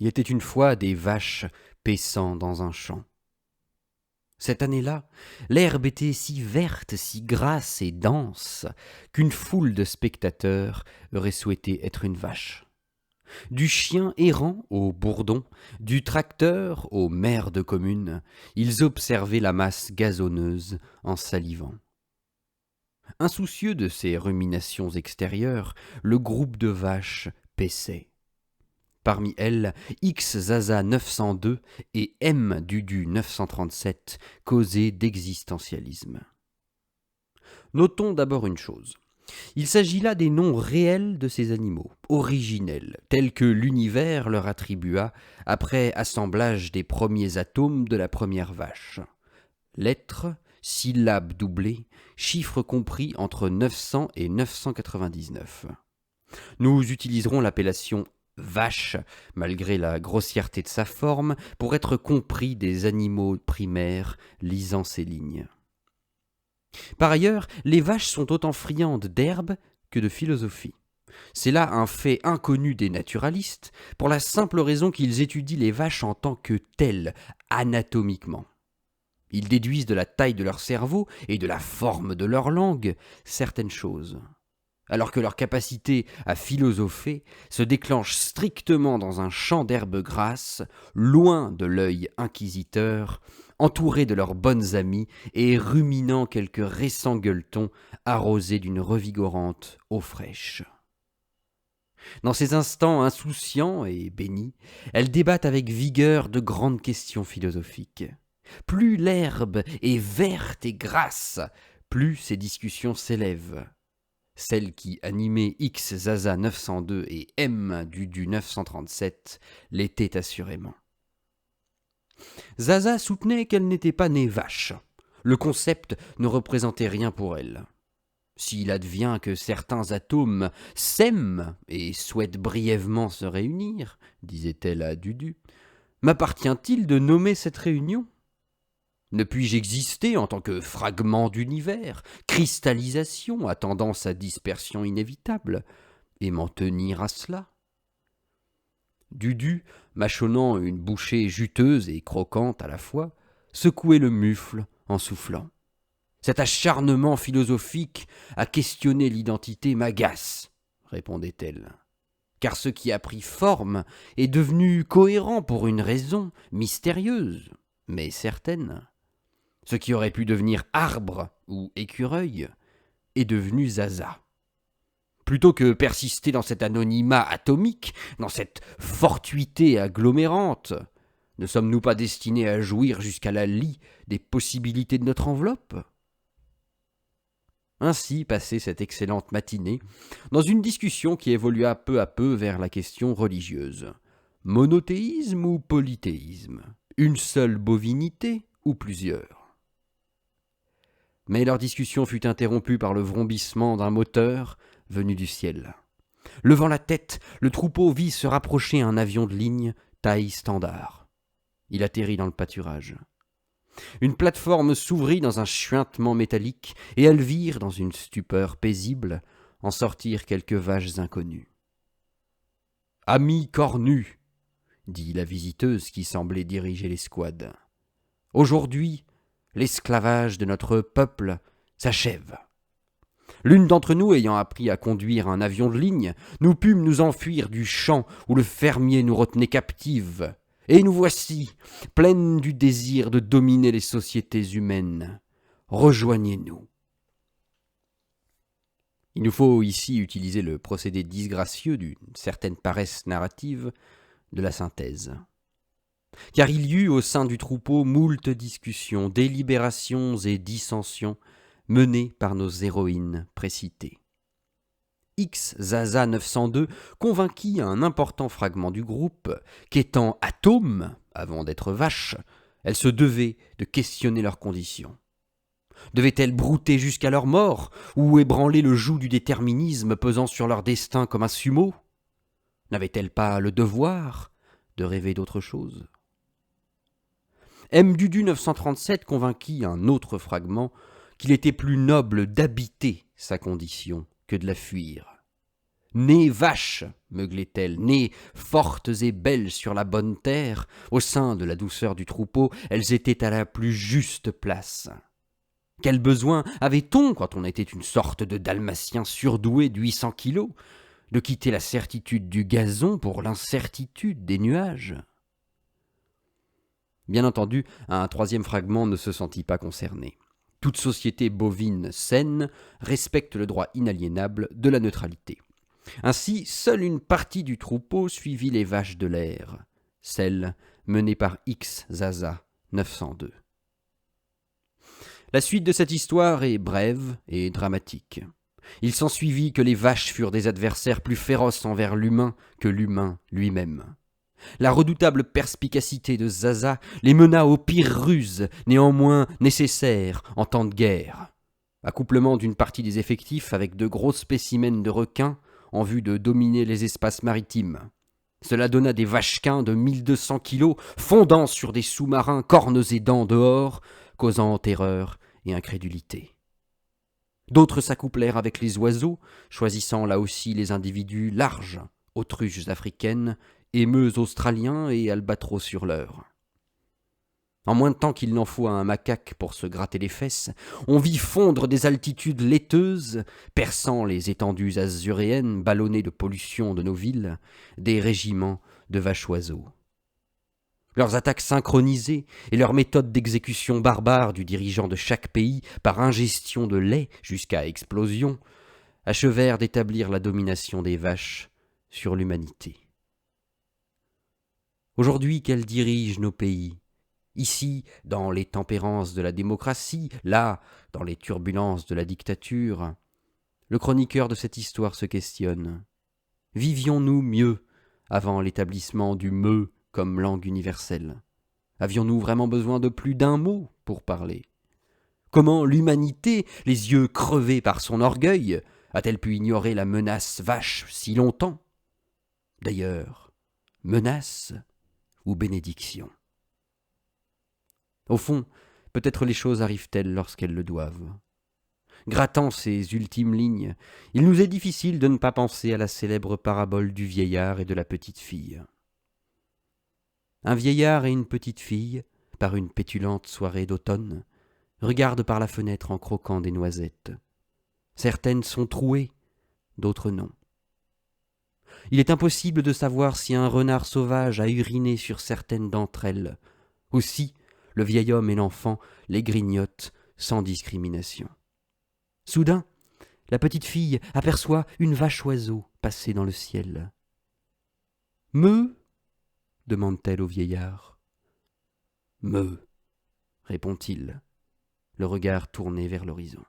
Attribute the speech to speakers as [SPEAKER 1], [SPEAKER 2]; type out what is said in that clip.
[SPEAKER 1] Il était une fois des vaches paissant dans un champ. Cette année-là, l'herbe était si verte, si grasse et dense, qu'une foule de spectateurs aurait souhaité être une vache. Du chien errant au bourdon, du tracteur au maire de commune, ils observaient la masse gazonneuse en salivant. Insoucieux de ces ruminations extérieures, le groupe de vaches paissait. Parmi elles, X Zaza 902 et M Dudu 937 causaient d'existentialisme. Notons d'abord une chose. Il s'agit là des noms réels de ces animaux, originels, tels que l'univers leur attribua après assemblage des premiers atomes de la première vache. Lettres, syllabes doublées, chiffres compris entre 900 et 999. Nous utiliserons l'appellation vache, malgré la grossièreté de sa forme, pour être compris des animaux primaires lisant ces lignes. Par ailleurs, les vaches sont autant friandes d'herbe que de philosophie. C'est là un fait inconnu des naturalistes, pour la simple raison qu'ils étudient les vaches en tant que telles, anatomiquement. Ils déduisent de la taille de leur cerveau et de la forme de leur langue certaines choses, alors que leur capacité à philosopher se déclenche strictement dans un champ d'herbe grasse, loin de l'œil inquisiteur, entourés de leurs bonnes amies et ruminant quelques récents gueuletons arrosés d'une revigorante eau fraîche. Dans ces instants insouciants et bénis, elles débattent avec vigueur de grandes questions philosophiques. Plus l'herbe est verte et grasse, plus ces discussions s'élèvent. Celle qui animait X Zaza 902 et M Dudu 937 l'était assurément. Zaza soutenait qu'elle n'était pas née vache. Le concept ne représentait rien pour elle. S'il advient que certains atomes s'aiment et souhaitent brièvement se réunir, disait-elle à Dudu, m'appartient-il de nommer cette réunion ? Ne puis-je exister en tant que fragment d'univers, cristallisation à tendance à dispersion inévitable, et m'en tenir à cela ? Dudu, mâchonnant une bouchée juteuse et croquante à la fois, secouait le mufle en soufflant. Cet acharnement philosophique à questionner l'identité m'agace, répondait-elle, car ce qui a pris forme est devenu cohérent pour une raison mystérieuse, mais certaine. Ce qui aurait pu devenir arbre ou écureuil est devenu Zaza. Plutôt que persister dans cet anonymat atomique, dans cette fortuité agglomérante, ne sommes-nous pas destinés à jouir jusqu'à la lie des possibilités de notre enveloppe ? Ainsi passait cette excellente matinée, dans une discussion qui évolua peu à peu vers la question religieuse. Monothéisme ou polythéisme ? Une seule bovinité ou plusieurs ? Mais leur discussion fut interrompue par le vrombissement d'un moteur venu du ciel. Levant la tête, le troupeau vit se rapprocher un avion de ligne taille standard. Il atterrit dans le pâturage. Une plateforme s'ouvrit dans un chuintement métallique, et elles virent, dans une stupeur paisible, en sortir quelques vaches inconnues. « Amis cornus !» dit la visiteuse qui semblait diriger l'escouade. « Aujourd'hui, l'esclavage de notre peuple s'achève. L'une d'entre nous ayant appris à conduire un avion de ligne, nous pûmes nous enfuir du champ où le fermier nous retenait captives, et nous voici, pleines du désir de dominer les sociétés humaines. Rejoignez-nous. » Il nous faut ici utiliser le procédé disgracieux d'une certaine paresse narrative de la synthèse. Car il y eut au sein du troupeau moult discussions, délibérations et dissensions menées par nos héroïnes précitées. X Zaza 902 convainquit un important fragment du groupe qu'étant atomes, avant d'être vaches, elles se devaient de questionner leurs conditions. Devaient-elles brouter jusqu'à leur mort, ou ébranler le joug du déterminisme pesant sur leur destin comme un sumo ? N'avaient-elles pas le devoir de rêver d'autre chose ? M. Dudu 937 convainquit un autre fragment qu'il était plus noble d'habiter sa condition que de la fuir. Nées vaches, meuglait-elle, nées fortes et belles sur la bonne terre, au sein de la douceur du troupeau, elles étaient à la plus juste place. Quel besoin avait-on, quand on était une sorte de dalmatien surdoué d'800 kilos, de quitter la certitude du gazon pour l'incertitude des nuages? Bien entendu, un troisième fragment ne se sentit pas concerné. Toute société bovine saine respecte le droit inaliénable de la neutralité. Ainsi, seule une partie du troupeau suivit les vaches de l'air, celle menée par X Zaza 902. La suite de cette histoire est brève et dramatique. Il s'ensuivit que les vaches furent des adversaires plus féroces envers l'humain que l'humain lui-même. La redoutable perspicacité de Zaza les mena aux pires ruses, néanmoins nécessaires en temps de guerre. Accouplement d'une partie des effectifs avec de gros spécimens de requins en vue de dominer les espaces maritimes. Cela donna des vachequins de 1200 kilos fondant sur des sous-marins cornes et dents dehors, causant terreur et incrédulité. D'autres s'accouplèrent avec les oiseaux, choisissant là aussi les individus larges, autruches africaines, émeus australiens et albatros sur l'heure. En moins de temps qu'il n'en faut à un macaque pour se gratter les fesses, on vit fondre des altitudes laiteuses, perçant les étendues azuréennes ballonnées de pollution de nos villes, des régiments de vaches-oiseaux. Leurs attaques synchronisées et leurs méthodes d'exécution barbare du dirigeant de chaque pays par ingestion de lait jusqu'à explosion achevèrent d'établir la domination des vaches sur l'humanité. Aujourd'hui qu'elles dirigent nos pays, ici dans les tempérances de la démocratie, là dans les turbulences de la dictature, le chroniqueur de cette histoire se questionne. Vivions-nous mieux avant l'établissement du me comme langue universelle? Avions-nous vraiment besoin de plus d'un mot pour parler? Comment l'humanité, les yeux crevés par son orgueil, a-t-elle pu ignorer la menace vache si longtemps? D'ailleurs, menace ou bénédiction? Au fond, peut-être les choses arrivent-elles lorsqu'elles le doivent. Grattant ces ultimes lignes, il nous est difficile de ne pas penser à la célèbre parabole du vieillard et de la petite fille. Un vieillard et une petite fille, par une pétulante soirée d'automne, regardent par la fenêtre en croquant des noisettes. Certaines sont trouées, d'autres non. Il est impossible de savoir si un renard sauvage a uriné sur certaines d'entre elles. Aussi, le vieil homme et l'enfant les grignotent sans discrimination. Soudain, la petite fille aperçoit une vache-oiseau passer dans le ciel. « Meu » demande-t-elle au vieillard. « Meu » répond-il, le regard tourné vers l'horizon.